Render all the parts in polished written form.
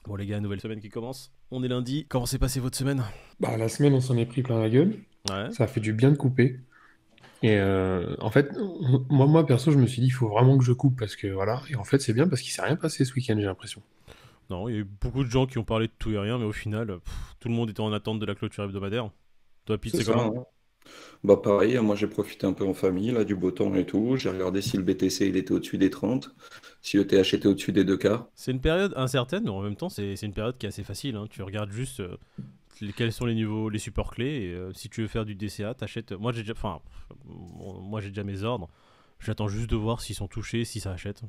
Bon les gars, nouvelle semaine qui commence. On est lundi. Comment s'est passée votre semaine? Bah, la semaine, on s'en est pris plein la gueule. Ouais. Ça a fait du bien de couper. Et en fait, moi, perso, je me suis dit, il faut vraiment que je coupe parce que voilà. Et en fait, c'est bien parce qu'il s'est rien passé ce week-end, j'ai l'impression. Non, il y a eu beaucoup de gens qui ont parlé de tout et rien, mais au final, tout le monde était en attente de la clôture hebdomadaire. Toi, Pete, C'est c'est ça, comment? hein. Bah pareil, moi j'ai profité un peu en famille, là, du beau temps et tout. J'ai regardé si le BTC il était au-dessus des 30, si le TH était au-dessus des 2K. C'est une période incertaine, mais en même temps, c'est une période qui est assez facile, hein. Tu regardes juste quels sont les niveaux, les supports clés, et si tu veux faire du DCA, t'achètes. Moi, j'ai déjà, enfin, moi j'ai déjà mes ordres. J'attends juste de voir s'ils sont touchés, si ça achète.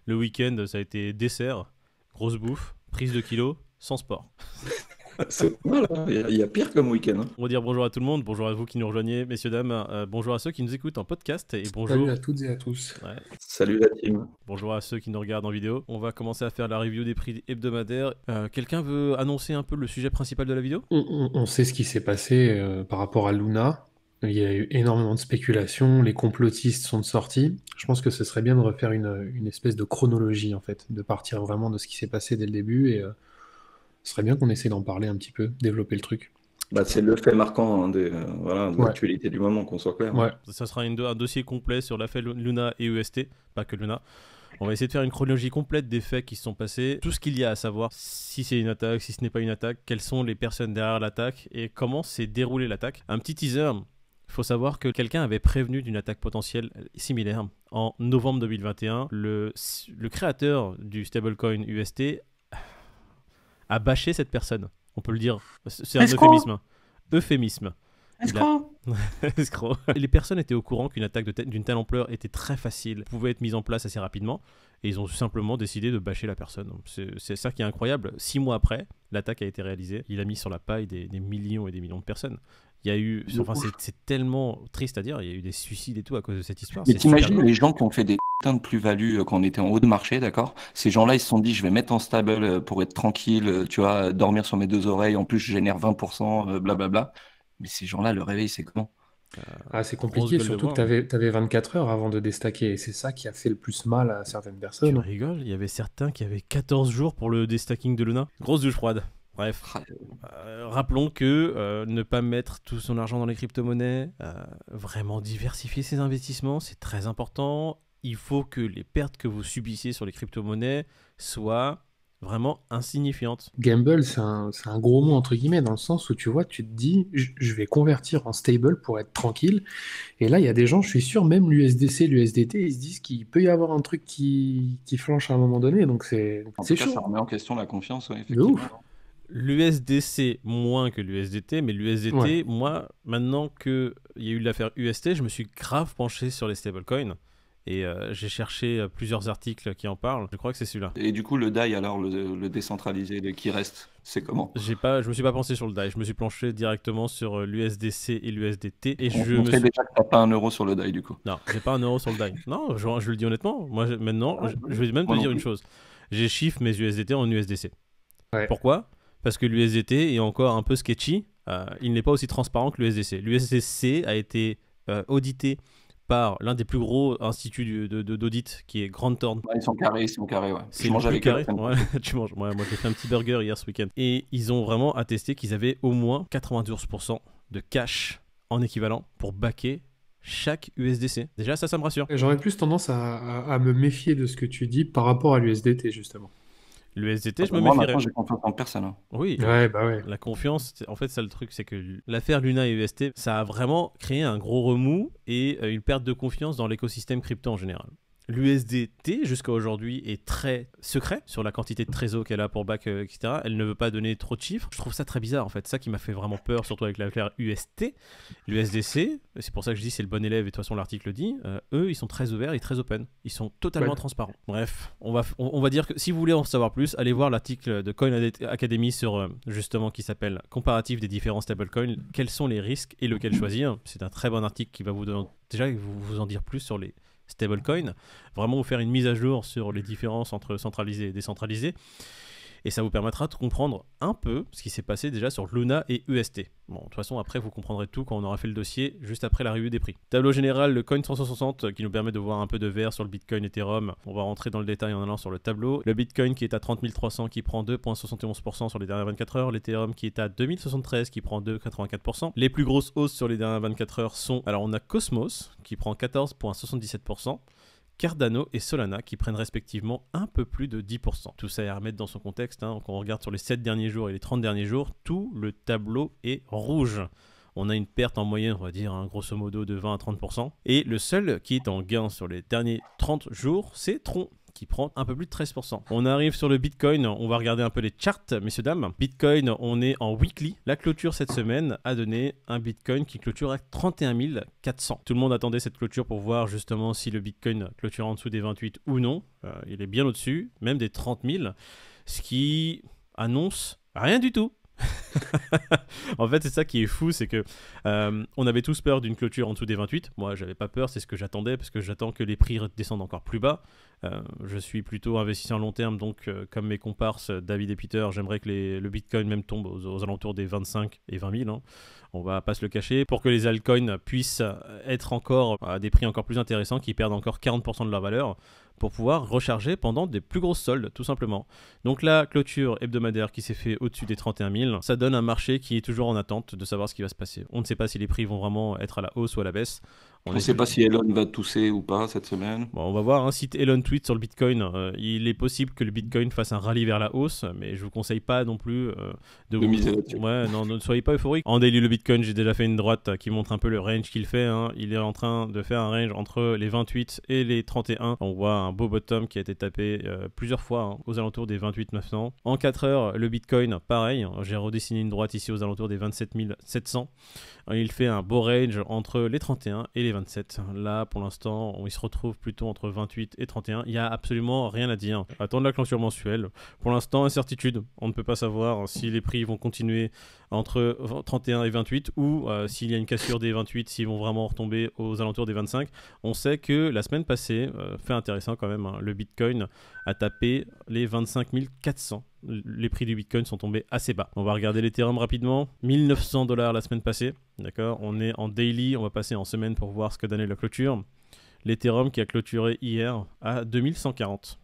Le week-end, ça a été dessert, grosse bouffe, prise de kilos, sans sport. C'est pas mal, hein. Il y a pire comme week-end, hein. On va dire bonjour à tout le monde, bonjour à vous qui nous rejoignez, messieurs, dames, bonjour à ceux qui nous écoutent en podcast et Salut bonjour, à toutes et à tous. ouais, Salut la team. bonjour à ceux qui nous regardent en vidéo. On va commencer à faire la review des prix hebdomadaires. Quelqu'un veut annoncer un peu le sujet principal de la vidéo? On sait ce qui s'est passé par rapport à Luna. Il y a eu énormément de spéculations. Les complotistes sont sortis. Je pense que ce serait bien de refaire une espèce de chronologie, en fait, de partir vraiment de ce qui s'est passé dès le début. Et ce serait bien qu'on essaie d'en parler un petit peu, développer le truc. Bah, c'est le fait marquant hein, voilà, de Ouais, l'actualité du moment, qu'on soit clair, hein. ouais. Ça sera un dossier complet sur l'affaire Luna et EST, pas que Luna. On va essayer de faire une chronologie complète des faits qui se sont passés, tout ce qu'il y a à savoir, si c'est une attaque, si ce n'est pas une attaque, quelles sont les personnes derrière l'attaque et comment s'est déroulée l'attaque. Un petit teaser, il faut savoir que quelqu'un avait prévenu d'une attaque potentielle similaire en novembre 2021. Le créateur du stablecoin UST a bâché cette personne. On peut le dire, c'est un Escroc! euphémisme. Euphémisme. Il a Escroc! escroc. Les personnes étaient au courant qu'une attaque d'une telle ampleur était très facile, pouvait être mise en place assez rapidement, et ils ont simplement décidé de bâcher la personne. C'est ça qui est incroyable. 6 mois après, l'attaque a été réalisée. Il a mis sur la paille des millions et des millions de personnes. Il y a eu, De enfin, ouf. c'est tellement triste à dire. Il y a eu des suicides et tout à cause de cette histoire. Mais C'est super t'imagines grave. les gens qui ont fait des putains de plus-value quand on était en haut de marché, d'accord? Ces gens-là, ils se sont dit, je vais mettre en stable pour être tranquille, tu vois, dormir sur mes deux oreilles. En plus, je génère 20%, blablabla. Mais ces gens-là, le réveil, c'est comment? Ah, c'est Grosse compliqué, gueule de surtout que bois. t'avais 24 heures avant de déstacker. Et c'est ça qui a fait le plus mal à certaines Tu personnes. rigoles, il y avait certains qui avaient 14 jours pour le destacking de Luna. Grosse douche froide. Bref. Ah, Rappelons que ne pas mettre tout son argent dans les crypto-monnaies, vraiment diversifier ses investissements, c'est très important. Il faut que les pertes que vous subissez sur les crypto-monnaies soient vraiment insignifiantes. Gamble, c'est un gros mot entre guillemets, dans le sens où tu vois, tu te dis, je vais convertir en stable pour être tranquille. Et là, il y a des gens, je suis sûr, même l'USDC, l'USDT, ils se disent qu'il peut y avoir un truc qui flanche à un moment donné. Donc en tout c'est cas, ça chaud, remet en question la confiance, ouais, de ouf. effectivement. L'USDC moins que l'USDT, mais Ouais. l'USDT, moi, maintenant qu'il y a eu l'affaire UST, je me suis grave penché sur les stablecoins. Et j'ai cherché plusieurs articles qui en parlent. Je crois que c'est celui-là. Et du coup, le DAI, alors, le décentralisé, le qui reste, c'est comment? Je me suis pas pensé sur le DAI, je me suis penché directement sur l'USDC et l'USDT et je On me sait suis... déjà que t'as pas un euro sur le DAI, du coup. Non, j'ai pas un euro sur le DAI. Non, je le dis honnêtement. Moi, maintenant, Ouais, je vais même te moi non dire une plus. chose. J'ai chiffre mes USDT en USDC. Ouais. Pourquoi? Parce que l'USDT est encore un peu sketchy. Il n'est pas aussi transparent que l'USDC. L'USDC a été audité par l'un des plus gros instituts d'audit qui est Grant Thornton. Ouais, ils sont carrés, ouais. C'est Je le mange plus avec eux la carré. semaine Ouais, prochaine. tu manges. Ouais, moi, j'ai fait un petit burger hier ce week-end. Et ils ont vraiment attesté qu'ils avaient au moins 92% de cash en équivalent pour backer chaque USDC. Déjà, ça me rassure. Et j'aurais plus tendance à me méfier de ce que tu dis par rapport à l'USDT, justement. L'USDT, Ah je bah, me moi, maintenant, méfierais. j'ai confiance en personne, hein. Oui, Ouais, bah ouais. la confiance, en fait, ça le truc, c'est que l'affaire Luna et UST, ça a vraiment créé un gros remous et une perte de confiance dans l'écosystème crypto en général. L'USDT, jusqu'à aujourd'hui, est très secret sur la quantité de trésor qu'elle a pour back, etc. Elle ne veut pas donner trop de chiffres. Je trouve ça très bizarre, en fait. Ça qui m'a fait vraiment peur, surtout avec l'affaire UST. L'USDC, c'est pour ça que je dis c'est le bon élève, et de toute façon l'article le dit, eux, ils sont très ouverts et très open. Ils sont totalement Ouais. transparents. Bref, on va dire que si vous voulez en savoir plus, allez voir l'article de Coin Academy sur, justement, qui s'appelle Comparatif des différents stablecoins. Quels sont les risques et lequel choisir. C'est un très bon article qui va vous donner, déjà vous en dire plus sur les stablecoin, vraiment vous faire une mise à jour sur les différences entre centralisé et décentralisé. Et ça vous permettra de comprendre un peu ce qui s'est passé déjà sur Luna et UST. Bon, de toute façon, après, vous comprendrez tout quand on aura fait le dossier, juste après la revue des prix. Tableau général, le Coin 360 qui nous permet de voir un peu de vert sur le Bitcoin Ethereum. On va rentrer dans le détail en allant sur le tableau. Le Bitcoin qui est à 30 300 qui prend 2,71% sur les dernières 24 heures. L'Ethereum qui est à 2073 qui prend 2,84%. Les plus grosses hausses sur les dernières 24 heures sont... Alors, on a Cosmos qui prend 14,77%. Cardano et Solana qui prennent respectivement un peu plus de 10%. Tout ça est à remettre dans son contexte. Quand on regarde sur les 7 derniers jours et les 30 derniers jours, tout le tableau est rouge. On a une perte en moyenne, on va dire, grosso modo, de 20 à 30%. Et le seul qui est en gain sur les derniers 30 jours, c'est Tron, qui prend un peu plus de 13%. On arrive sur le Bitcoin, on va regarder un peu les charts, messieurs, dames. Bitcoin, on est en weekly. La clôture cette semaine a donné un Bitcoin qui clôture à 31 400. Tout le monde attendait cette clôture pour voir justement si le Bitcoin clôture en dessous des 28 ou non. Il est bien au-dessus, même des 30 000, ce qui annonce rien du tout. En fait, c'est ça qui est fou, c'est que on avait tous peur d'une clôture en dessous des 28. Moi, j'avais pas peur, c'est ce que j'attendais parce que j'attends que les prix descendent encore plus bas. Je suis plutôt investisseur long terme, donc comme mes comparses David et Peter, j'aimerais que le Bitcoin même tombe aux alentours des 25 et 20 000. On va pas se le cacher, pour que les altcoins puissent être encore à des prix encore plus intéressants, qui perdent encore 40% de leur valeur, pour pouvoir recharger pendant des plus grosses soldes, tout simplement. Donc la clôture hebdomadaire qui s'est fait au-dessus des 31 000, ça donne un marché qui est toujours en attente de savoir ce qui va se passer. On ne sait pas si les prix vont vraiment être à la hausse ou à la baisse. On ne sait pas si Elon va tousser ou pas cette semaine. Bon, on va voir, si Elon tweet sur le Bitcoin, il est possible que le Bitcoin fasse un rallye vers la hausse, mais je vous conseille pas non plus de miser là-dessus. Ouais, non, ne soyez pas euphorique. En daily, le Bitcoin, j'ai déjà fait une droite qui montre un peu le range qu'il fait. Il est en train de faire un range entre les 28 et les 31. On voit un beau bottom qui a été tapé plusieurs fois aux alentours des 28 900. En 4 heures, le Bitcoin, pareil, j'ai redessiné une droite ici aux alentours des 27 700. Il fait un beau range entre les 31 et les 27. Là, pour l'instant, il se retrouve plutôt entre 28 et 31. Il n'y a absolument rien à dire. Attendre la clôture mensuelle. Pour l'instant, incertitude. On ne peut pas savoir si les prix vont continuer entre 31 et 28 ou s'il y a une cassure des 28, s'ils vont vraiment retomber aux alentours des 25. On sait que la semaine passée, fait intéressant quand même, le Bitcoin a tapé les 25 400. Les prix du Bitcoin sont tombés assez bas. On va regarder l'Ethereum rapidement. 1900 $ la semaine passée. D'accord, on est en daily, on va passer en semaine pour voir ce que donnait la clôture. L'Ethereum qui a clôturé hier à 2140.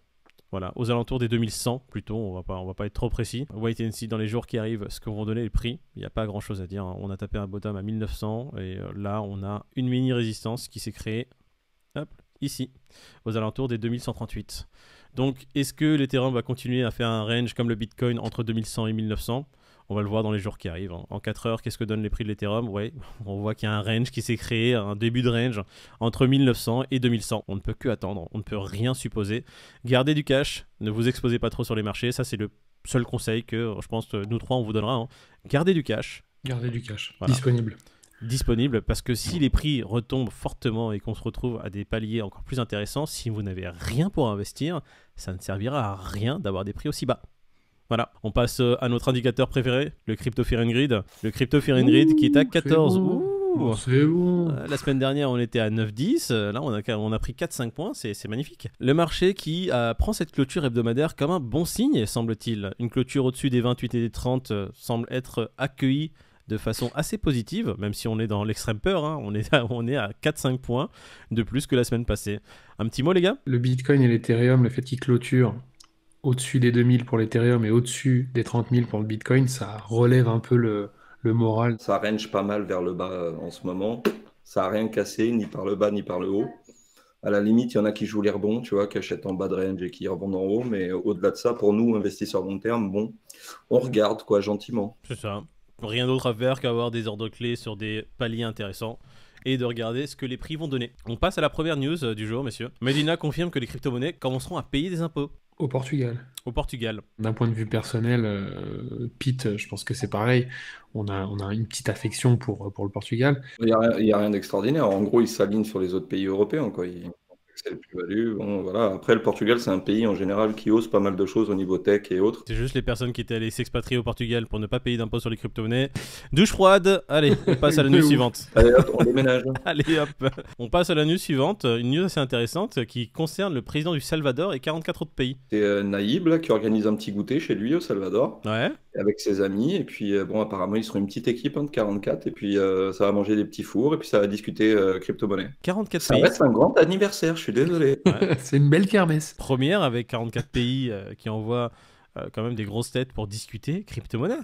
Voilà, aux alentours des 2100 plutôt, on va pas être trop précis. Wait and see dans les jours qui arrivent ce que vont donner les prix. Il n'y a pas grand chose à dire. On a tapé un bottom à 1900 et là on a une mini résistance qui s'est créée ici, aux alentours des 2138. Donc est-ce que l'Ethereum va continuer à faire un range comme le Bitcoin entre 2100 et 1900 ? On va le voir dans les jours qui arrivent. En 4 heures, qu'est-ce que donnent les prix de l'Ethereum ? Ouais, on voit qu'il y a un range qui s'est créé, un début de range entre 1900 et 2100. On ne peut que attendre, on ne peut rien supposer. Gardez du cash, ne vous exposez pas trop sur les marchés. Ça, c'est le seul conseil que je pense que nous trois, on vous donnera. Gardez du cash. Gardez du cash. Voilà. Disponible, parce que si les prix retombent fortement et qu'on se retrouve à des paliers encore plus intéressants, si vous n'avez rien pour investir, ça ne servira à rien d'avoir des prix aussi bas. Voilà, on passe à notre indicateur préféré, le Crypto Fear and Greed. Le Crypto Fear and Greed qui est à 14. C'est bon. La semaine dernière, on était à 9-10. Là, on a pris 4-5 points. C'est magnifique. Le marché qui prend cette clôture hebdomadaire comme un bon signe, semble-t-il. Une clôture au-dessus des 28 et des 30 semble être accueillie de façon assez positive, même si on est dans l'extrême peur. On est à 4-5 points de plus que la semaine passée. Un petit mot, les gars ? Le Bitcoin et l'Ethereum, le fait qu'ils clôturent au-dessus des 2000 pour l'Ethereum et au-dessus des 30 000 pour le Bitcoin, ça relève un peu le moral. Ça range pas mal vers le bas en ce moment. Ça n'a rien cassé, ni par le bas, ni par le haut. À la limite, il y en a qui jouent les rebonds, tu vois, qui achètent en bas de range et qui rebondent en haut. Mais au-delà de ça, pour nous, investisseurs long terme, bon, on regarde, quoi, gentiment. C'est ça. Rien d'autre à faire qu'avoir des ordres clés sur des paliers intéressants et de regarder ce que les prix vont donner. On passe à la première news du jour, messieurs. Medina confirme que les crypto-monnaies commenceront à payer des impôts. Au Portugal. D'un point de vue personnel, Pete, je pense que c'est pareil. On a une petite affection pour le Portugal. Il y a rien d'extraordinaire. En gros, ils s'alignent sur les autres pays européens, quoi. c'est le plus-value. Bon, voilà. Après, le Portugal, c'est un pays en général qui ose pas mal de choses au niveau tech et autres. C'est juste les personnes qui étaient allées s'expatrier au Portugal pour ne pas payer d'impôts sur les crypto-monnaies. Douche froide. Allez, on passe à la De news ouf. suivante. Allez, hop, on déménage. Allez hop. On passe à la news suivante. Une news assez intéressante qui concerne le président du Salvador et 44 autres pays. C'est Naïb là, qui organise un petit goûter chez lui au Salvador Ouais. avec ses amis. Et puis, bon, apparemment, ils seront une petite équipe de 44. Et puis, ça va manger des petits fours. Et puis, ça va discuter crypto-monnaie. 44 Ça pays. reste un grand anniversaire, je suis désolé. Ouais. C'est une belle kermesse. Première avec 44 pays qui envoient quand même des grosses têtes pour discuter crypto-monnaie.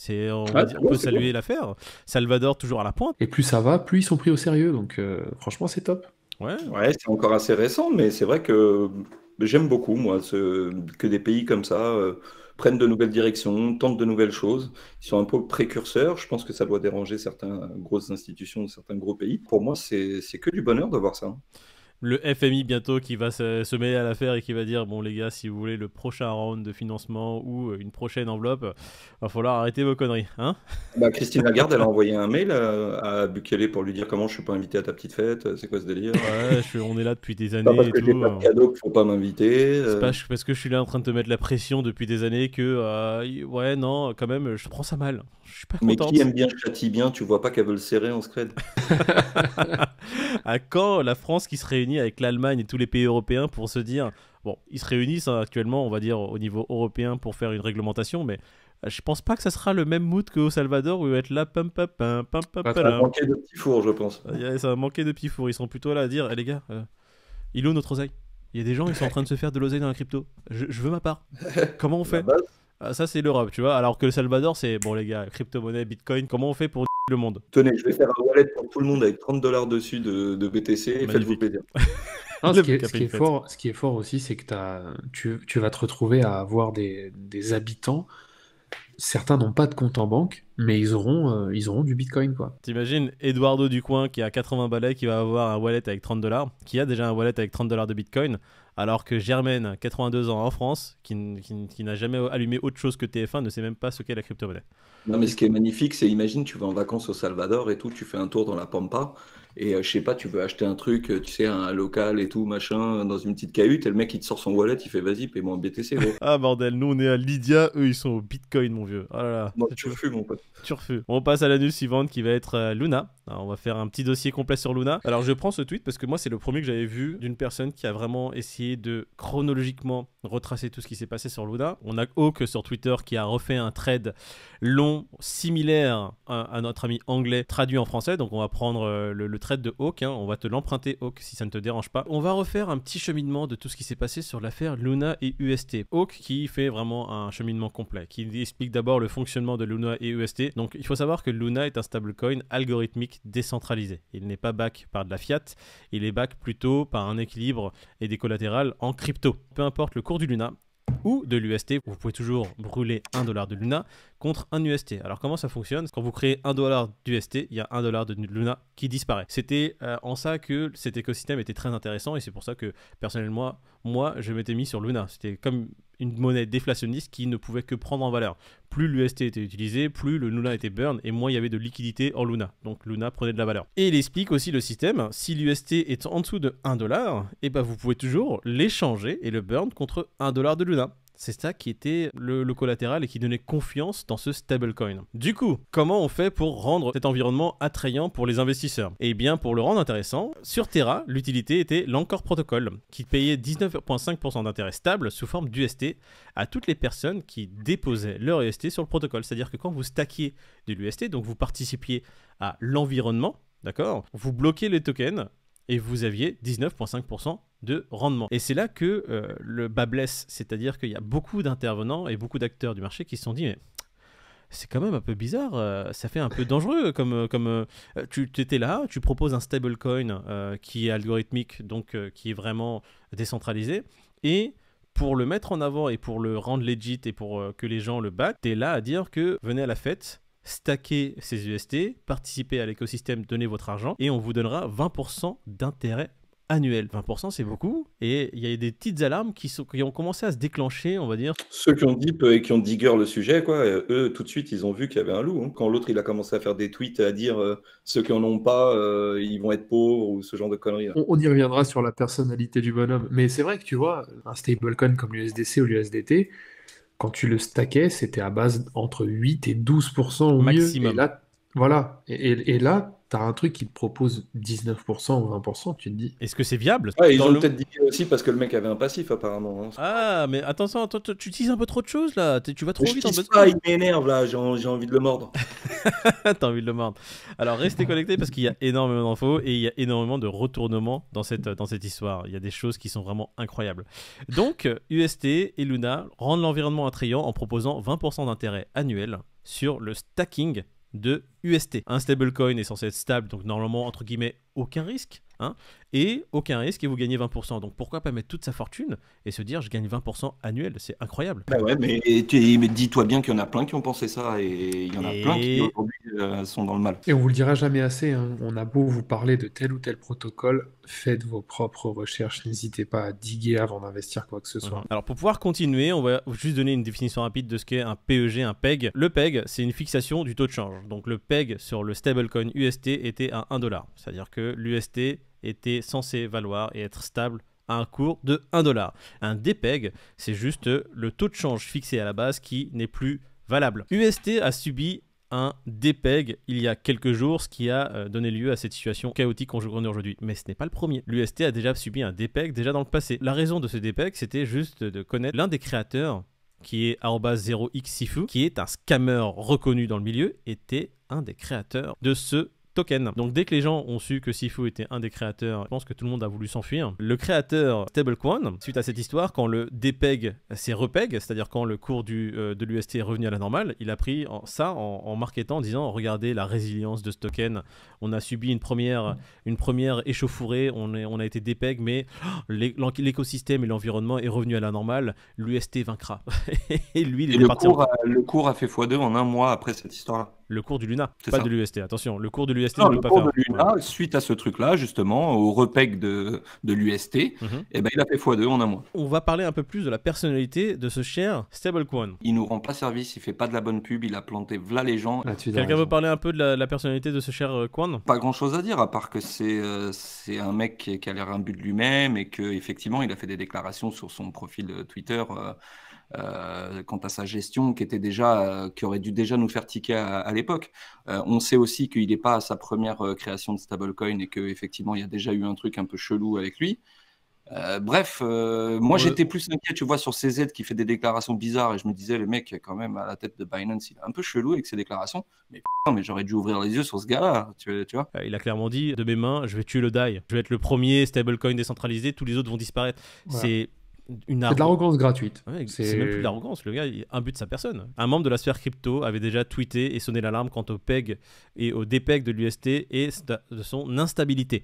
On peut c'est saluer l'affaire. Salvador toujours à la pointe. Et plus ça va, plus ils sont pris au sérieux. Donc franchement, c'est top. Ouais. Ouais, c'est encore assez récent, mais c'est vrai que j'aime beaucoup, moi, que des pays comme ça prennent de nouvelles directions, tentent de nouvelles choses. Ils sont un peu précurseurs. Je pense que ça doit déranger certaines grosses institutions, certains gros pays. Pour moi, c'est que du bonheur de voir ça. Le FMI bientôt qui va se mêler à l'affaire et qui va dire bon les gars, si vous voulez le prochain round de financement ou une prochaine enveloppe, va falloir arrêter vos conneries, hein. Bah, Christine Lagarde, elle a envoyé un mail à Bukele pour lui dire comment je suis pas invité à ta petite fête, c'est quoi ce délire? Ouais, on est là depuis des Pas années parce et que j'ai tout. pas de cadeau qu'il faut pas m'inviter. C'est pas parce que je suis là en train de te mettre la pression depuis des années que ouais non quand même je prends ça mal. Je suis pas Mais contente. qui aime bien châtie bien, tu vois pas qu'elle veut le serrer en scred. À quand la France qui se réunit avec l'Allemagne et tous les pays européens pour se dire bon ils se réunissent actuellement on va dire au niveau européen pour faire une réglementation mais je pense pas que ça sera le même mood qu'au Salvador où ils vont être là pam pam pam pam pam Pas Ça va pam. manquer de petits fours, je pense. Ça va manquer de petits fours. Ils sont plutôt là à dire les gars il est où notre oseille? Il y a des gens ils sont en train de se faire de l'oseille dans la crypto. Je veux ma part. Comment on La fait? base, Ça c'est l'Europe tu vois alors que le Salvador c'est bon les gars crypto-monnaie bitcoin comment on fait pour le monde? tenez, je vais faire un wallet pour tout le monde avec $30 dessus de BTC et faites-vous Magnifique. plaisir. Non, Le ce qui est Capri Fête. fort, ce qui est fort aussi, c'est que tu vas te retrouver à avoir des habitants. Certains n'ont pas de compte en banque, mais ils auront du Bitcoin, quoi. T'imagines Eduardo du coin qui a 80 balais qui va avoir un wallet avec $30, qui a déjà un wallet avec $30 de Bitcoin, alors que Germaine, 82 ans en France, qui n'a jamais allumé autre chose que TF1, ne sait même pas ce qu'est la crypto-monnaie. Non, mais ce qui est magnifique, c'est imagine, tu vas en vacances au Salvador et tout, tu fais un tour dans la Pampa et je sais pas, tu veux acheter un truc, tu sais, un local et tout, machin, dans une petite cahute et le mec il te sort son wallet, il fait vas-y, paie-moi en BTC, gros. Ah bordel, nous on est à Lydia, eux ils sont au Bitcoin mon vieux. Oh là là, Moi, tu refuses, mon pote. turfu. On passe à la news suivante qui va être Luna. Alors, on va faire un petit dossier complet sur Luna. Alors je prends ce tweet parce que moi c'est le premier que j'avais vu d'une personne qui a vraiment essayé de chronologiquement retracer tout ce qui s'est passé sur Luna. On a Hawk sur Twitter qui a refait un thread long, similaire à notre ami anglais, traduit en français. Donc on va prendre le thread de Hawk, hein. On va te l'emprunter Hawk si ça ne te dérange pas. On va refaire un petit cheminement de tout ce qui s'est passé sur l'affaire Luna et UST. Hawk qui fait vraiment un cheminement complet, qui explique d'abord le fonctionnement de Luna et UST. Donc il faut savoir que Luna est un stablecoin algorithmique décentralisé. Il n'est pas back par de la fiat, il est back plutôt par un équilibre et des collatérales en crypto. Peu importe le cours du Luna ou de l'UST, vous pouvez toujours brûler $1 de Luna contre un UST. Alors comment ça fonctionne? Quand vous créez $1 d'UST, il y a $1 de Luna qui disparaît. C'était en ça que cet écosystème était très intéressant et c'est pour ça que personnellement, moi, je m'étais mis sur Luna. C'était comme une monnaie déflationniste qui ne pouvait que prendre en valeur. Plus l'UST était utilisé, plus le Luna était burn et moins il y avait de liquidité en Luna. Donc Luna prenait de la valeur. Et il explique aussi le système, si l'UST est en dessous de $1, et ben vous pouvez toujours l'échanger et le burn contre $1 de Luna. C'est ça qui était le collatéral et qui donnait confiance dans ce stablecoin. Du coup, comment on fait pour rendre cet environnement attrayant pour les investisseurs? Eh bien, pour le rendre intéressant, sur Terra, l'utilité était l'Anchor Protocol, qui payait 19,5% d'intérêt stable sous forme d'UST à toutes les personnes qui déposaient leur UST sur le protocole. C'est-à-dire que quand vous stackiez de l'UST, donc vous participiez à l'environnement, d'accord, vous bloquez les tokens et vous aviez 19,5% de rendement. Et c'est là que le bas blesse, c'est-à-dire qu'il y a beaucoup d'intervenants et beaucoup d'acteurs du marché qui se sont dit mais c'est quand même un peu bizarre, ça fait un peu dangereux comme tu étais là, tu proposes un stablecoin qui est algorithmique, donc qui est vraiment décentralisé, et pour le mettre en avant et pour le rendre legit et pour que les gens le backent, t'es là à dire que venez à la fête, stacker ces UST, participez à l'écosystème, donnez votre argent et on vous donnera 20% d'intérêt annuel. 20%, c'est beaucoup. Et il y a des petites alarmes qui ont commencé à se déclencher, on va dire. Ceux qui ont deep et qui ont digger le sujet, quoi, eux, tout de suite, ils ont vu qu'il y avait un loup. Hein. Quand l'autre, il a commencé à faire des tweets à dire ceux qui en ont pas, ils vont être pauvres ou ce genre de conneries. Là. On y reviendra sur la personnalité du bonhomme. Mais c'est vrai que tu vois, un stablecoin comme l'USDC ou l'USDT, quand tu le stackais, c'était à base entre 8 et 12% au mieux. Maximum. Et là, voilà. Et là, t'as un truc qui te propose 19% ou 20%, tu te dis. Est-ce que c'est viable? Ouais, ils Dans ont le- peut-être dit aussi parce que le mec avait un passif, apparemment. Hein. Ah, mais attention, tu utilises un peu trop de choses là. Tu vas trop Mais je vite en dis besoin. pas, il m'énerve là, j'ai envie de le mordre. T'as envie de le mordre. Alors restez connectés parce qu'il y a énormément d'infos et il y a énormément de retournements dans cette histoire. Il y a des choses qui sont vraiment incroyables. Donc, UST et Luna rendent l'environnement attrayant en proposant 20% d'intérêt annuel sur le stacking de UST. Un stablecoin est censé être stable, donc normalement, entre guillemets, aucun risque. Hein, et aucun risque et vous gagnez 20%. Donc pourquoi pas mettre toute sa fortune et se dire je gagne 20% annuel, c'est incroyable. Bah ouais, mais Mais dis-toi bien qu'il y en a plein qui ont pensé ça et il y en a plein qui aujourd'hui sont dans le mal. Et on vous le dira jamais assez, hein, on a beau vous parler de tel ou tel protocole, faites vos propres recherches, n'hésitez pas à diguer avant d'investir quoi que ce soit. Alors pour pouvoir continuer, on va juste donner une définition rapide de ce qu'est un PEG, un PEG. Le PEG, c'est une fixation du taux de change. Donc le PEG sur le stablecoin UST était à 1$. C'est-à-dire que l'UST était censé valoir et être stable à un cours de 1$. Un DPEG, c'est juste le taux de change fixé à la base qui n'est plus valable. UST a subi un DPEG il y a quelques jours, ce qui a donné lieu à cette situation chaotique qu'on connaît aujourd'hui. Mais ce n'est pas le premier. L'UST a déjà subi un DPEG déjà dans le passé. La raison de ce DPEG, c'était juste de connaître l'un des créateurs, qui est @0xsifu, qui est un scammer reconnu dans le milieu, était un des créateurs de ce token. Donc dès que les gens ont su que Sifu était un des créateurs, je pense que tout le monde a voulu s'enfuir. Le créateur Stablecoin, suite à cette histoire, quand le DPEG s'est repeg, c'est-à-dire quand le cours de l'UST est revenu à la normale, il a pris ça en marketant, en disant regardez la résilience de ce token, on a subi une première échauffourée, on a été DPEG, mais l'écosystème et l'environnement est revenu à la normale, l'UST vaincra. Et lui, il est parti. Le cours a fait x2 en un mois après cette histoire-là. Le cours du Luna, C'est pas ça. de l'UST, attention, le cours de l'UST Non, ne le peut pas cours faire. de Luna, suite à ce truc-là, justement, au repeg de l'UST, Mhm. eh ben, il a fait x2 en un mois. On va parler un peu plus de la personnalité de ce cher Stablecoin. Il nous rend pas service, il fait pas de la bonne pub, il a planté v'là les gens. Là-dessus, t'as Quelqu'un raison. veut parler un peu de la personnalité de ce cher Quan? Pas grand-chose à dire, à part que c'est un mec qui a l'air imbu de lui-même et qu'effectivement, il a fait des déclarations sur son profil Twitter quant à sa gestion qui aurait dû déjà nous faire tiquer à l'époque. On sait aussi qu'il n'est pas à sa première création de stablecoin et qu'effectivement, il y a déjà eu un truc un peu chelou avec lui. Moi j'étais plus inquiet, tu vois, sur CZ qui fait des déclarations bizarres et je me disais, le mec, quand même, à la tête de Binance, il est un peu chelou avec ses déclarations. Mais putain, mais j'aurais dû ouvrir les yeux sur ce gars-là, tu vois. Il a clairement dit de mes mains, je vais tuer le DAI. Je vais être le premier stablecoin décentralisé, tous les autres vont disparaître. Voilà. C'est une C'est de l'arrogance gratuite. Ouais, c'est même plus de l'arrogance, le gars il imbue sa personne. Un membre de la sphère crypto avait déjà tweeté et sonné l'alarme quant au PEG et au DPEG de l'UST et de son instabilité.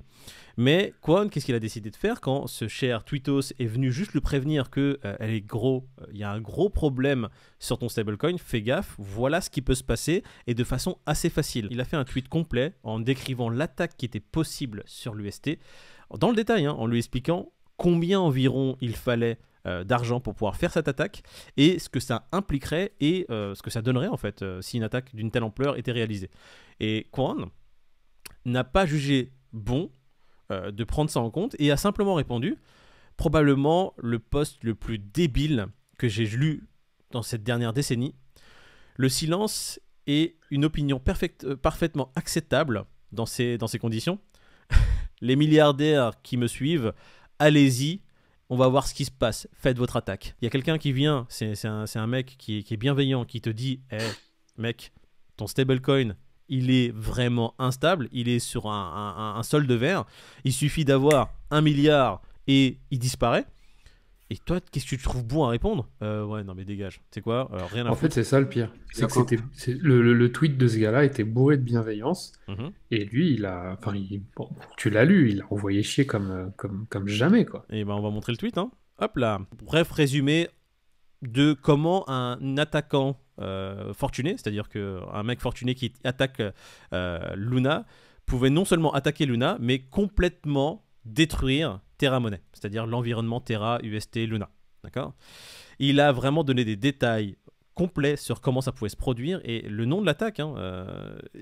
Mais Quan, qu'est-ce qu'il a décidé de faire quand ce cher Tweetos est venu juste le prévenir que il y a un gros problème sur ton stablecoin, fais gaffe, voilà ce qui peut se passer et de façon assez facile. Il a fait un tweet complet en décrivant l'attaque qui était possible sur l'UST, dans le détail, en lui expliquant combien environ il fallait d'argent pour pouvoir faire cette attaque et ce que ça impliquerait et ce que ça donnerait en fait si une attaque d'une telle ampleur était réalisée. Et Quan n'a pas jugé bon de prendre ça en compte et a simplement répondu probablement le post le plus débile que j'ai lu dans cette dernière décennie. Le silence est une opinion parfaitement acceptable dans ces conditions. Les milliardaires qui me suivent, allez-y, on va voir ce qui se passe, faites votre attaque. Il y a quelqu'un qui vient, c'est un mec qui est bienveillant, qui te dit mec, ton stablecoin, il est vraiment instable, il est sur un solde vert, il suffit d'avoir 1 milliard et il disparaît. Et toi, qu'est-ce que tu trouves bon à répondre? Ouais, non mais dégage, tu sais quoi, rien à En foutre. fait, c'est ça le pire. C'est que le tweet de ce gars-là était bourré de bienveillance. Mhm. Et lui, bon, tu l'as lu, il a envoyé chier comme jamais, quoi. Et ben on va montrer le tweet, hein. Hop là. Bref résumé de comment un attaquant fortuné, c'est-à-dire qu'un mec fortuné qui attaque Luna, pouvait non seulement attaquer Luna, mais complètement détruire Terra Money, c'est-à-dire l'environnement Terra, UST, Luna. D'accord ? Il a vraiment donné des détails complets sur comment ça pouvait se produire et le nom de l'attaque,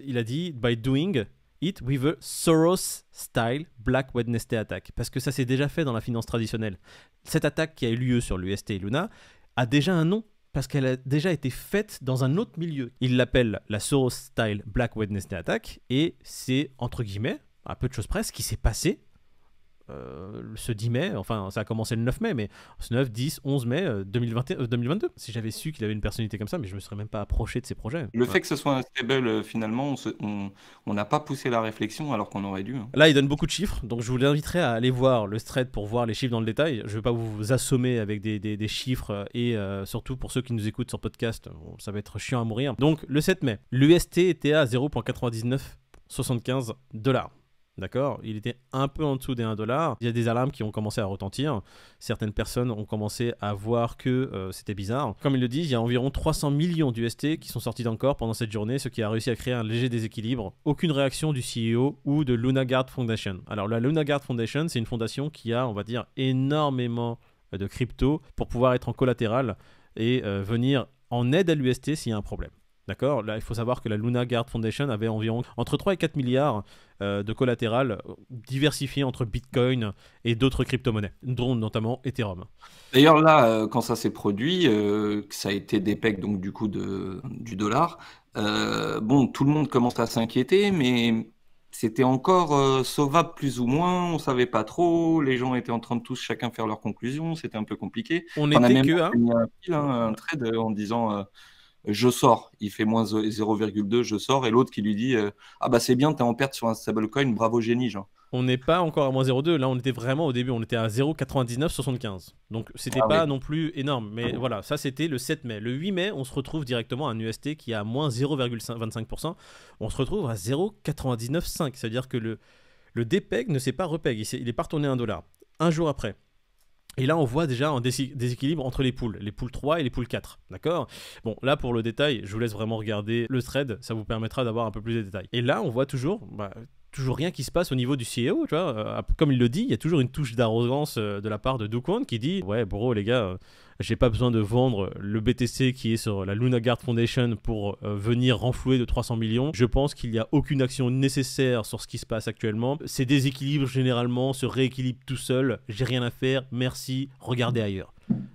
il a dit by doing it with a Soros style Black Wednesday attack, parce que ça s'est déjà fait dans la finance traditionnelle. Cette attaque qui a eu lieu sur l'UST et Luna a déjà un nom parce qu'elle a déjà été faite dans un autre milieu. Il l'appelle la Soros style Black Wednesday attack et c'est entre guillemets à peu de choses près ce qui s'est passé ce 10 mai, enfin ça a commencé le 9 mai, mais ce 9, 10, 11 mai 2022. Si j'avais su qu'il avait une personnalité comme ça, mais je me serais même pas approché de ses projets. Le fait que ce soit un stable, finalement, on n'a pas poussé la réflexion alors qu'on aurait dû. Hein. Là, il donne beaucoup de chiffres, donc je vous inviterai à aller voir le thread pour voir les chiffres dans le détail. Je ne vais pas vous assommer avec des chiffres et surtout pour ceux qui nous écoutent sur podcast, ça va être chiant à mourir. Donc le 7 mai, l'UST était à 0,9975 $. D'accord ? Il était un peu en dessous des 1 $. Il y a des alarmes qui ont commencé à retentir. Certaines personnes ont commencé à voir que c'était bizarre. Comme il le dit, il y a environ 300 millions d'UST qui sont sortis d'encore pendant cette journée, ce qui a réussi à créer un léger déséquilibre. Aucune réaction du CEO ou de Luna Guard Foundation. Alors la Luna Guard Foundation, c'est une fondation qui a, on va dire, énormément de crypto pour pouvoir être en collatéral et venir en aide à l'UST s'il y a un problème. D'accord ? Là, il faut savoir que la Luna Guard Foundation avait environ entre 3 et 4 milliards de collatéral diversifié entre Bitcoin et d'autres crypto-monnaies, dont notamment Ethereum. D'ailleurs, là, quand ça s'est produit, que ça a été des pecs, donc du coup du dollar, bon, tout le monde commence à s'inquiéter, mais c'était encore sauvable plus ou moins, on savait pas trop, les gens étaient en train de tous chacun faire leurs conclusions, c'était un peu compliqué. On a était même que, mis un trade en disant je sors, il fait moins 0,2, je sors, et l'autre qui lui dit ah bah c'est bien, t'es en perte sur un stablecoin, bravo génie, genre. On n'est pas encore à moins 0,2, là on était vraiment au début, on était à 0,9975. Donc c'était pas non plus énorme, mais voilà, ça c'était le 7 mai. Le 8 mai, on se retrouve directement à un UST qui est à moins 0,25%. On se retrouve à 0,995, c'est-à-dire que le DPEG ne s'est pas repeg, il n'est pas retourné à 1 $. Un jour après. Et là, on voit déjà un déséquilibre entre les poules 3 et les poules 4, d'accord ? Bon, là, pour le détail, je vous laisse vraiment regarder le thread, ça vous permettra d'avoir un peu plus de détails. Et là, on voit toujours rien qui se passe au niveau du CEO, tu vois. Comme il le dit, il y a toujours une touche d'arrogance de la part de Do Kwon qui dit « Ouais, bro, les gars, j'ai pas besoin de vendre le BTC qui est sur la Luna Guard Foundation pour venir renflouer de 300 millions. Je pense qu'il n'y a aucune action nécessaire sur ce qui se passe actuellement. Ces déséquilibres, généralement, se rééquilibrent tout seuls. J'ai rien à faire. Merci. Regardez ailleurs. »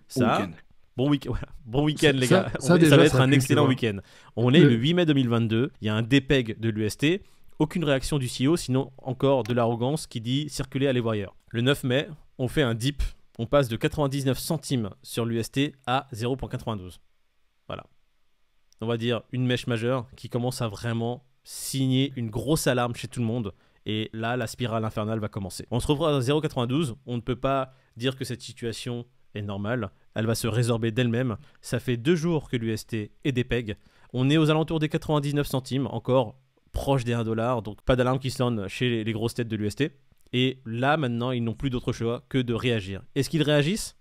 Ça... Bon week-end, les gars. Ça va être un excellent week-end. On est le 8 mai 2022. Il y a un DPEG de l'UST. Aucune réaction du CEO, sinon encore de l'arrogance qui dit « circulez, allez voir ailleurs ». Le 9 mai, on fait un dip. On passe de 99 centimes sur l'UST à 0,92. Voilà. On va dire une mèche majeure qui commence à vraiment signer une grosse alarme chez tout le monde. Et là, la spirale infernale va commencer. On se retrouve à 0,92. On ne peut pas dire que cette situation est normale. Elle va se résorber d'elle-même. Ça fait 2 jours que l'UST est DPEG. On est aux alentours des 99 centimes, encore proche des 1 $. Donc pas d'alarme qui sonne chez les grosses têtes de l'UST. Et là, maintenant, ils n'ont plus d'autre choix que de réagir. Est-ce qu'ils réagissent ?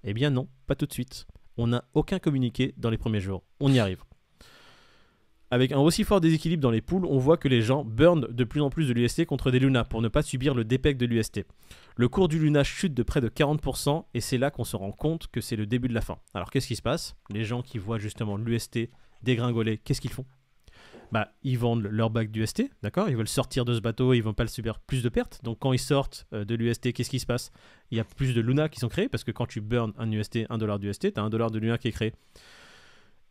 Eh bien non, pas tout de suite. On n'a aucun communiqué dans les premiers jours. On y arrive. Avec un aussi fort déséquilibre dans les pools, on voit que les gens burnent de plus en plus de l'UST contre des Luna pour ne pas subir le DPEG de l'UST. Le cours du Luna chute de près de 40% et c'est là qu'on se rend compte que c'est le début de la fin. Alors qu'est-ce qui se passe ? Les gens qui voient justement l'UST dégringoler, qu'est-ce qu'ils font ? Ils vendent leur bac d'UST, d'accord ? Ils veulent sortir de ce bateau, ils ne vont pas le subir plus de pertes. Donc quand ils sortent de l'UST, qu'est-ce qui se passe ? Il y a plus de Luna qui sont créés, parce que quand tu burns un UST, 1 $ d'UST, tu as 1 $ de Luna qui est créé.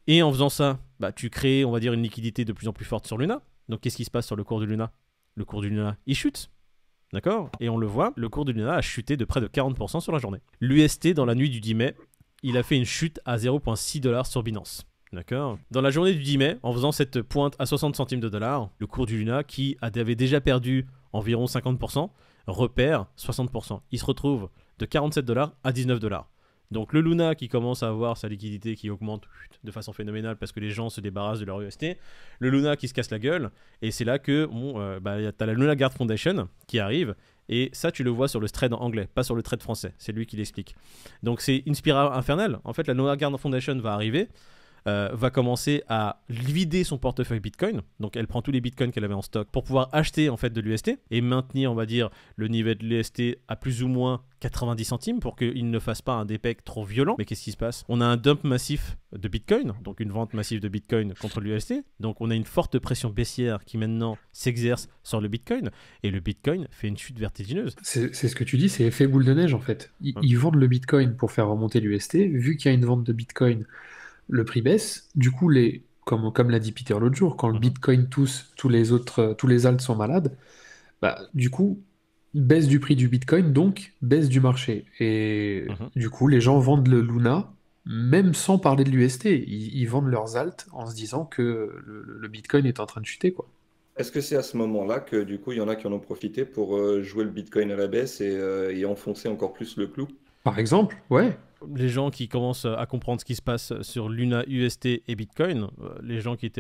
Et en faisant ça, tu crées, on va dire, une liquidité de plus en plus forte sur Luna. Donc qu'est-ce qui se passe sur le cours de Luna ? Le cours du Luna, il chute, d'accord ? Et on le voit, le cours du Luna a chuté de près de 40% sur la journée. L'UST, dans la nuit du 10 mai, il a fait une chute à 0,6 $ sur Binance. D'accord. Dans la journée du 10 mai, en faisant cette pointe à 60 centimes de dollars, le cours du Luna, qui avait déjà perdu environ 50%, repère 60%. Il se retrouve de 47 $ à 19 $. Donc le Luna qui commence à avoir sa liquidité qui augmente de façon phénoménale parce que les gens se débarrassent de leur UST, le Luna qui se casse la gueule, et c'est là que t'as la Luna Guard Foundation qui arrive, et ça tu le vois sur le thread en anglais, pas sur le thread français, c'est lui qui l'explique. Donc c'est une spirale infernale. En fait, la Luna Guard Foundation va arriver, va commencer à vider son portefeuille Bitcoin. Donc elle prend tous les Bitcoins qu'elle avait en stock pour pouvoir acheter en fait de l'UST et maintenir, on va dire, le niveau de l'UST à plus ou moins 90 centimes pour qu'il ne fasse pas un dépec trop violent. Mais qu'est-ce qui se passe? On a un dump massif de Bitcoin, donc une vente massive de Bitcoin contre l'UST. Donc on a une forte pression baissière qui maintenant s'exerce sur le Bitcoin et le Bitcoin fait une chute vertigineuse. C'est ce que tu dis, c'est effet boule de neige en fait. Ils vendent le Bitcoin pour faire remonter l'UST. Vu qu'il y a une vente de Bitcoin, le prix baisse. Du coup, comme l'a dit Peter l'autre jour, quand le Bitcoin tous les alts sont malades, bah, du coup, baisse du prix du Bitcoin, donc baisse du marché. Et du coup, les gens vendent le Luna, même sans parler de l'UST. Ils vendent leurs alts en se disant que le Bitcoin est en train de chuter, quoi. Est-ce que c'est à ce moment-là que du coup il y en a qui en ont profité pour jouer le Bitcoin à la baisse et enfoncer encore plus le clou? Par exemple, ouais. Les gens qui commencent à comprendre ce qui se passe sur Luna, UST et Bitcoin, les gens qui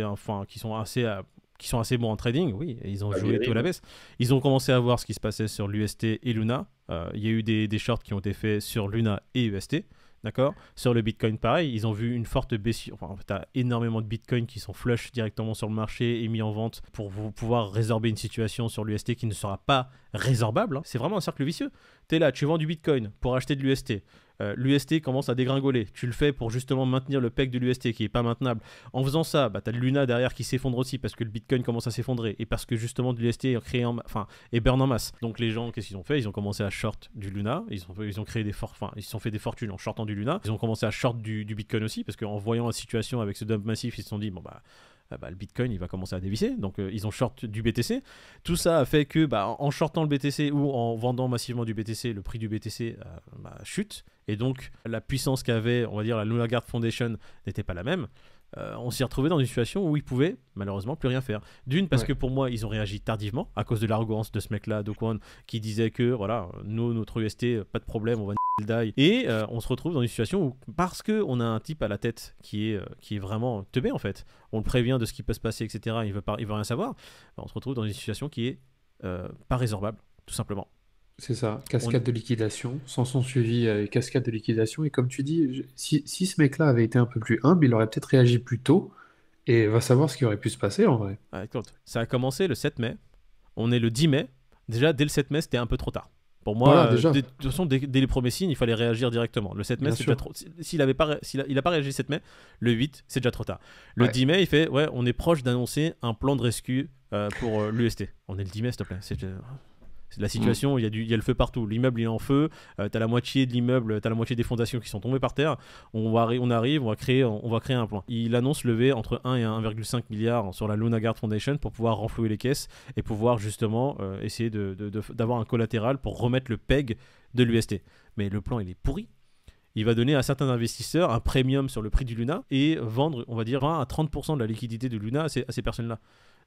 sont assez bons en trading, oui, ils ont joué tout à la baisse. Ils ont commencé à voir ce qui se passait sur l'UST et Luna. Il y a eu des shorts qui ont été faits sur Luna et UST. D'accord. Sur le Bitcoin, pareil, ils ont vu une forte baisse. Enfin, en fait, tu as énormément de Bitcoin qui sont flush directement sur le marché et mis en vente pour pouvoir résorber une situation sur l'UST qui ne sera pas résorbable. Hein. C'est vraiment un cercle vicieux. Tu es là, tu vends du Bitcoin pour acheter de l'UST. L'UST commence à dégringoler. Tu le fais pour justement maintenir le peg de l'UST qui est pas maintenable. En faisant ça, bah, tu as le Luna derrière qui s'effondre aussi parce que le Bitcoin commence à s'effondrer et parce que justement l'UST est burn en masse. Donc les gens, qu'est-ce qu'ils ont fait? Ils ont commencé à short du Luna. Ils ont créé ils se sont fait des fortunes en shortant du Luna. Ils ont commencé à short du Bitcoin aussi parce qu'en voyant la situation avec ce dump massif, ils se sont dit bon bah, le Bitcoin il va commencer à dévisser, donc ils ont short du BTC. Tout ça a fait que en shortant le BTC ou en vendant massivement du BTC, le prix du BTC chute, et donc la puissance qu'avait, on va dire, la Lunaguard Foundation n'était pas la même. On s'est retrouvé dans une situation où ils pouvaient malheureusement plus rien faire. D'une, parce que pour moi ils ont réagi tardivement à cause de l'arrogance de ce mec-là, Do Kwon, qui disait que voilà, notre UST, pas de problème, on va le die. Et on se retrouve dans une situation où, parce qu'on a un type à la tête qui est vraiment teubé en fait, on le prévient de ce qui peut se passer, etc. Il veut rien savoir. On se retrouve dans une situation qui est pas résorbable, tout simplement. C'est ça, cascade de liquidation, sans son suivi, cascade de liquidation. Et comme tu dis, si ce mec-là avait été un peu plus humble, il aurait peut-être réagi plus tôt et va savoir ce qui aurait pu se passer en vrai. Écoute, ça a commencé le 7 mai, on est le 10 mai. Déjà, dès le 7 mai, c'était un peu trop tard. Pour moi, voilà, de toute façon, dès les premiers signes, il fallait réagir directement. Le 7 mai, c'est déjà trop. S'il n'a pas réagi le 7 mai, le 8, c'est déjà trop tard. Le 10 mai, il fait ouais, on est proche d'annoncer un plan de rescue pour l'UST. On est le 10 mai, s'il te plaît. C'est la situation, il y a le feu partout. L'immeuble il est en feu, t'as la moitié de l'immeuble, t'as la moitié des fondations qui sont tombées par terre. On va créer un plan. Il annonce lever entre 1 et 1,5 milliard sur la Lunaguard Foundation pour pouvoir renflouer les caisses et pouvoir justement essayer d'avoir un collatéral pour remettre le peg de l'UST. Mais le plan il est pourri. Il va donner à certains investisseurs un premium sur le prix du Luna et vendre, on va dire, 20 à 30% de la liquidité du Luna à ces personnes-là.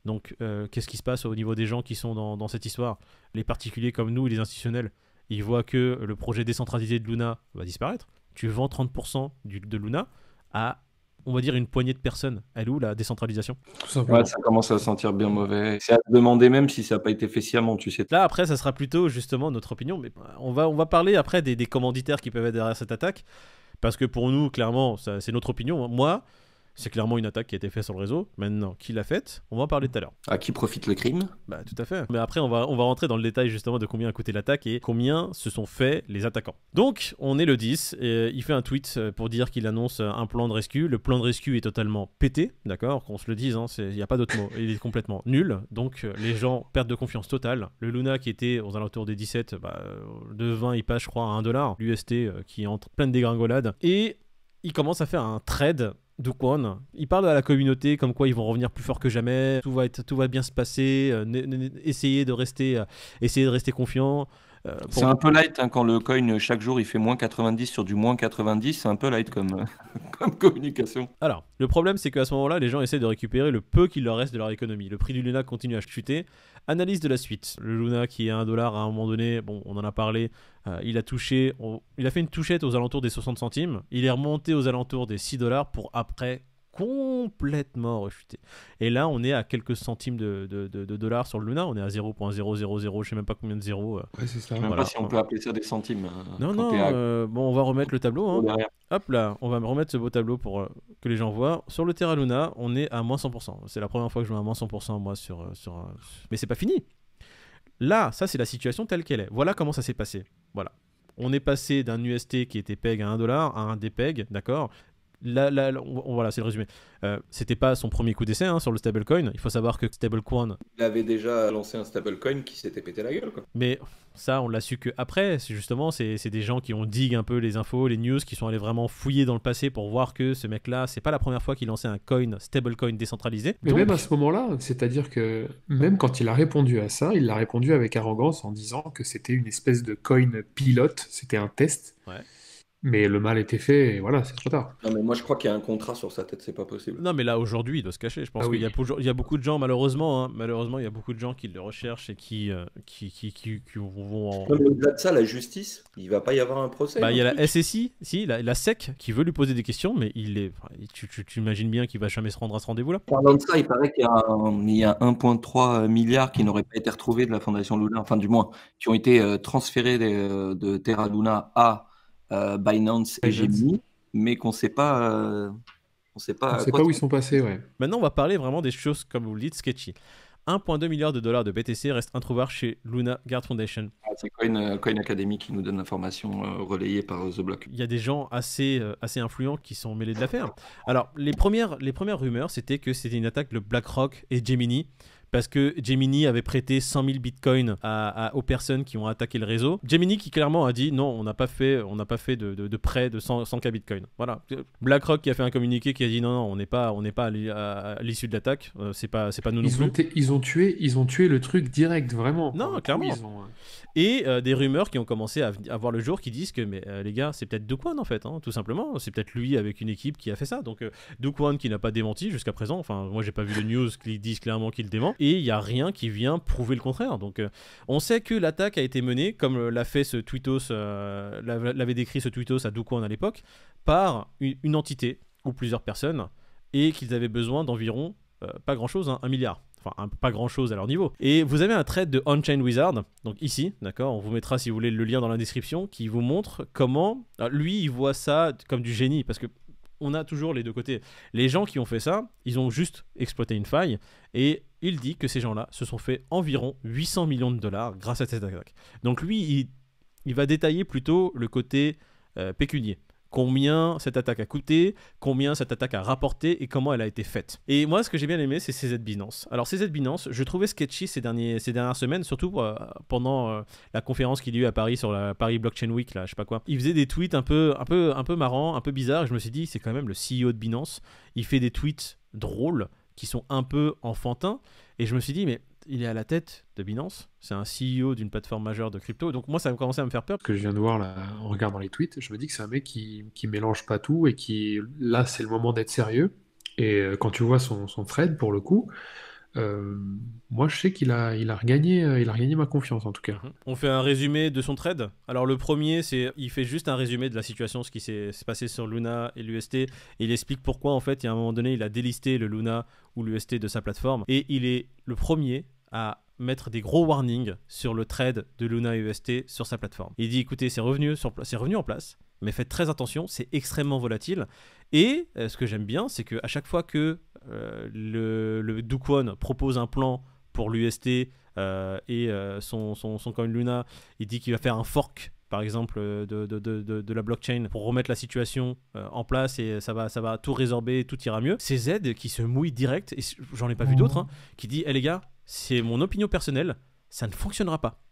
Donc, qu'est-ce qui se passe au niveau des gens qui sont dans cette histoire? Les particuliers comme nous et les institutionnels, ils voient que le projet décentralisé de Luna va disparaître. Tu vends 30% de Luna à, on va dire, une poignée de personnes. Elle est où la décentralisation? Tout simplement. Ouais, ça commence à sentir bien mauvais. C'est à se demander même si ça n'a pas été fait sciemment, tu sais. Là, après, ça sera plutôt justement notre opinion. Mais on va parler après des commanditaires qui peuvent être derrière cette attaque. Parce que pour nous, clairement, c'est notre opinion. Moi, c'est clairement une attaque qui a été faite sur le réseau. Maintenant, qui l'a faite? On va en parler tout à l'heure. À qui profite le crime? Bah, tout à fait. Mais après, on va rentrer dans le détail justement de combien a coûté l'attaque et combien se sont fait les attaquants. Donc, on est le 10 et il fait un tweet pour dire qu'il annonce un plan de rescue. Le plan de rescue est totalement pété, d'accord? Qu'on se le dise, il n'y a pas d'autre mot. Il est complètement nul. Donc, les gens perdent de confiance totale. Le Luna qui était aux alentours des 17, de 20, il passe, je crois, à 1$. L'UST qui est en pleine dégringolade. Et il commence à faire un trade. Do Kwon, il parle à la communauté comme quoi ils vont revenir plus fort que jamais, tout va bien se passer, essayez de rester confiant. C'est un peu light quand le coin chaque jour il fait moins 90 sur du moins 90, c'est un peu light comme communication. Alors, le problème c'est qu'à ce moment-là, les gens essaient de récupérer le peu qu'il leur reste de leur économie. Le prix du Luna continue à chuter. Analyse de la suite. Le Luna qui est à 1$ à un moment donné, bon, on en a parlé, il a fait une touchette aux alentours des 60 centimes. Il est remonté aux alentours des 6$ pour après complètement rechuté. Et là, on est à quelques centimes de dollars sur le Luna. On est à 0.000, je sais même pas combien de zéros. Ouais, c'est ça. Je sais même Voilà. pas si on peut appeler ça des centimes. Non, quand t'es à- bon, on va remettre le tableau. Hein. derrière. Hop là, on va me remettre ce beau tableau pour que les gens voient. Sur le Terra Luna, on est à moins 100%. C'est la première fois que je vois à moins 100% moi mais c'est pas fini. Là, ça c'est la situation telle qu'elle est. Voilà comment ça s'est passé. Voilà. On est passé d'un UST qui était peg à 1$ à un DPEG, d'accord. Là, voilà, c'est le résumé. C'était pas son premier coup d'essai sur le stablecoin. Il faut savoir que stablecoin, Il avait déjà lancé un stablecoin qui s'était pété la gueule, quoi. mais ça, on l'a su que après. Justement, c'est des gens qui ont dig un peu les infos, les news, qui sont allés vraiment fouiller dans le passé pour voir que ce mec-là, c'est pas la première fois qu'il lançait un stablecoin décentralisé. Mais Donc, même à ce moment-là, c'est-à-dire que même quand il a répondu à ça, il l'a répondu avec arrogance en disant que c'était une espèce de coin pilote, c'était un test. Ouais. Mais le mal était fait, et voilà, c'est trop tard. Non, mais moi, je crois qu'il y a un contrat sur sa tête, c'est pas possible. Non, mais là, aujourd'hui, il doit se cacher. Je pense Ah qu'il oui. il y a beaucoup de gens, malheureusement, il y a beaucoup de gens qui le recherchent et qui vont en... Non, mais au-delà de ça, la justice, il va pas y avoir un procès. Bah, il y a un la truc. SSI, la SEC, qui veut lui poser des questions, mais tu imagines bien qu'il va jamais se rendre à ce rendez-vous-là. Parlant de ça, il paraît qu'il y a 1,3 milliard qui n'auraient pas été retrouvés de la Fondation Luna, enfin du moins, qui ont été transférés de Terra Luna à Binance et Binance. Gemini, mais qu'on ne sait pas, on sait pas On à ne sait quoi pas où ça- ils sont passés, ouais. Maintenant, on va parler vraiment des choses, comme vous le dites, sketchy. 1,2 milliard de dollars de BTC restent introuvable chez Luna Guard Foundation. C'est Coin Academy qui nous donne l'information relayée par The Block. Il y a des gens assez influents qui sont mêlés de l'affaire. Alors, les premières rumeurs, c'était que c'était une attaque de BlackRock et Gemini, parce que Gemini avait prêté 100 000 bitcoins aux personnes qui ont attaqué le réseau. Gemini qui clairement a dit non, on n'a pas fait de prêt de 100K bitcoin. Voilà. BlackRock qui a fait un communiqué qui a dit non, on n'est pas à l'issue de l'attaque. C'est pas nous non plus. Ils ont tué le truc direct, vraiment. Non, Pour le coup, clairement. ils ont- Et des rumeurs qui ont commencé à voir le jour qui disent que mais les gars, c'est peut-être Do Kwon en fait, tout simplement. C'est peut-être lui avec une équipe qui a fait ça. Donc Do Kwon qui n'a pas démenti jusqu'à présent. Enfin, moi j'ai pas vu de news qui disent clairement qu'il dément. Et il y a rien qui vient prouver le contraire. Donc on sait que l'attaque a été menée, comme l'a fait ce tweetos, l'avait décrit ce tweetos à Do Kwon à l'époque, par une entité ou plusieurs personnes, et qu'ils avaient besoin d'environ pas grand chose, 1 milliard. Enfin, pas grand chose à leur niveau. Et vous avez un thread de On-Chain Wizard, donc ici, d'accord, on vous mettra si vous voulez le lien dans la description, qui vous montre comment. Alors, lui, il voit ça comme du génie, parce que on a toujours les deux côtés. Les gens qui ont fait ça, ils ont juste exploité une faille, et il dit que ces gens-là se sont fait environ 800 millions de dollars grâce à cette attaque. Donc lui, il va détailler plutôt le côté pécunier. Combien cette attaque a coûté, combien cette attaque a rapporté et comment elle a été faite. Et moi, ce que j'ai bien aimé, c'est CZ Binance. Alors, CZ Binance, je trouvais sketchy ces dernières semaines, surtout pendant la conférence qu'il y a eu à Paris sur la Paris Blockchain Week, là, je sais pas quoi. Il faisait des tweets un peu marrants, un peu bizarres, et je me suis dit, c'est quand même le CEO de Binance. Il fait des tweets drôles qui sont un peu enfantins, et je me suis dit, mais il est à la tête de Binance, c'est un CEO d'une plateforme majeure de crypto, donc moi ça a commencé à me faire peur. Ce que je viens de voir là, en regardant les tweets, je me dis que c'est un mec qui mélange pas tout et qui, là, c'est le moment d'être sérieux. Et quand tu vois son thread, pour le coup, moi, je sais qu'il a regagné ma confiance, en tout cas. On fait un résumé de son trade. Alors le premier, il fait juste un résumé de la situation, ce qui s'est passé sur Luna et l'UST, et il explique pourquoi en fait, il y a un moment donné, il a délisté le Luna ou l'UST de sa plateforme, et il est le premier à mettre des gros warnings sur le trade de Luna et UST sur sa plateforme. Il dit écoutez, c'est revenu en place, mais faites très attention, c'est extrêmement volatile. Et ce que j'aime bien, c'est qu'à chaque fois que le Do Kwon propose un plan pour l'UST et son coin Luna, il dit qu'il va faire un fork par exemple de la blockchain pour remettre la situation en place, et ça va tout résorber, tout ira mieux. C'est Z qui se mouille direct, et j'en ai pas vu d'autres, qui dit les gars, c'est mon opinion personnelle, ça ne fonctionnera pas.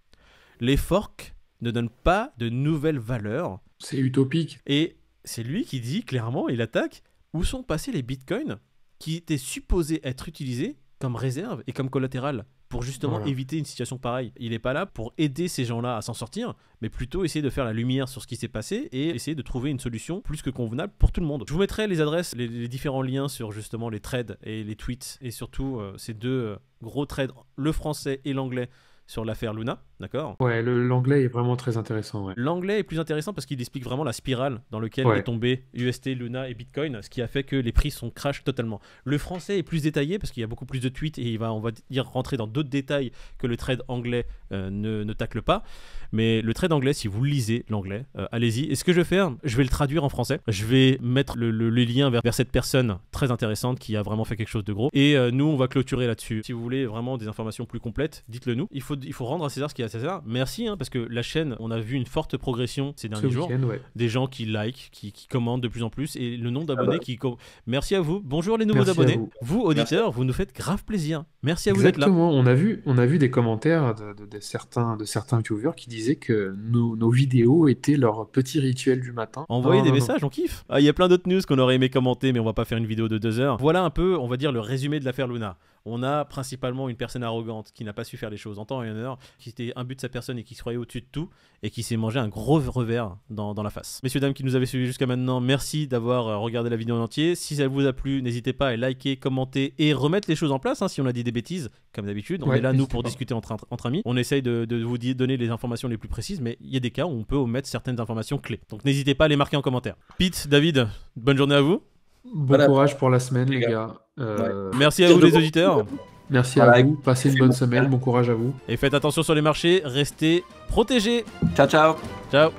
Les forks ne donnent pas de nouvelles valeurs. C'est utopique. Et c'est lui qui dit clairement, il attaque, où sont passés les bitcoins qui étaient supposés être utilisés comme réserve et comme collatéral pour justement éviter une situation pareille. Il n'est pas là pour aider ces gens-là à s'en sortir, mais plutôt essayer de faire la lumière sur ce qui s'est passé et essayer de trouver une solution plus que convenable pour tout le monde. Je vous mettrai les adresses, les différents liens sur justement les trades et les tweets, et surtout ces deux gros trades, le français et l'anglais, sur l'affaire Luna. d'accord? Ouais, l'anglais est vraiment très intéressant, ouais. L'anglais est plus intéressant parce qu'il explique vraiment la spirale dans laquelle Ouais. est tombé UST, Luna et Bitcoin, ce qui a fait que les prix sont crash totalement. Le français est plus détaillé parce qu'il y a beaucoup plus de tweets et il va, on va dire, rentrer dans d'autres détails que le trade anglais ne tacle pas. Mais le trade anglais, si vous lisez l'anglais, allez-y. Et ce que je vais faire, je vais le traduire en français. Je vais mettre le lien vers cette personne très intéressante qui a vraiment fait quelque chose de gros. Et nous, on va clôturer là-dessus. Si vous voulez vraiment des informations plus complètes, dites-le nous. Il faut rendre à César ce qui est à César. Merci, parce que la chaîne, on a vu une forte progression ces Ce derniers jours. week-end, ouais. Des gens qui like, qui commentent de plus en plus. Et le nombre bah. d'abonnés Merci à vous. Bonjour les nouveaux Merci à abonnés. vous. Vous, auditeurs, vous nous faites grave plaisir. Merci à vous d'être là. Exactement, on a vu des commentaires de certains viewers qui disaient que nos vidéos étaient leur petit rituel du matin. Envoyez Non, des non, non. messages, on kiffe. Il y a plein d'autres news qu'on aurait aimé commenter, mais on va pas faire une vidéo de 2 heures. Voilà un peu, on va dire, le résumé de l'affaire Luna. On a principalement une personne arrogante qui n'a pas su faire les choses en temps et en heure, qui était imbu de sa personne et qui se croyait au-dessus de tout, et qui s'est mangé un gros revers dans la face. Messieurs, dames qui nous avez suivis jusqu'à maintenant, merci d'avoir regardé la vidéo en entier. Si ça vous a plu, n'hésitez pas à liker, commenter et remettre les choses en place, si on a dit des bêtises, comme d'habitude. On Ouais, est là, nous, n'hésitez pour pas. discuter entre amis. On essaye de vous donner les informations les plus précises, mais il y a des cas où on peut omettre certaines informations clés. Donc n'hésitez pas à les marquer en commentaire. Pete, David, bonne journée à vous. Bon Voilà. courage pour la semaine, les Les gars. Merci à vous les auditeurs. Merci Voilà, à vous, passez une bonne merci beaucoup. semaine, bon courage à vous. Et faites attention sur les marchés, restez protégés. Ciao, ciao. Ciao.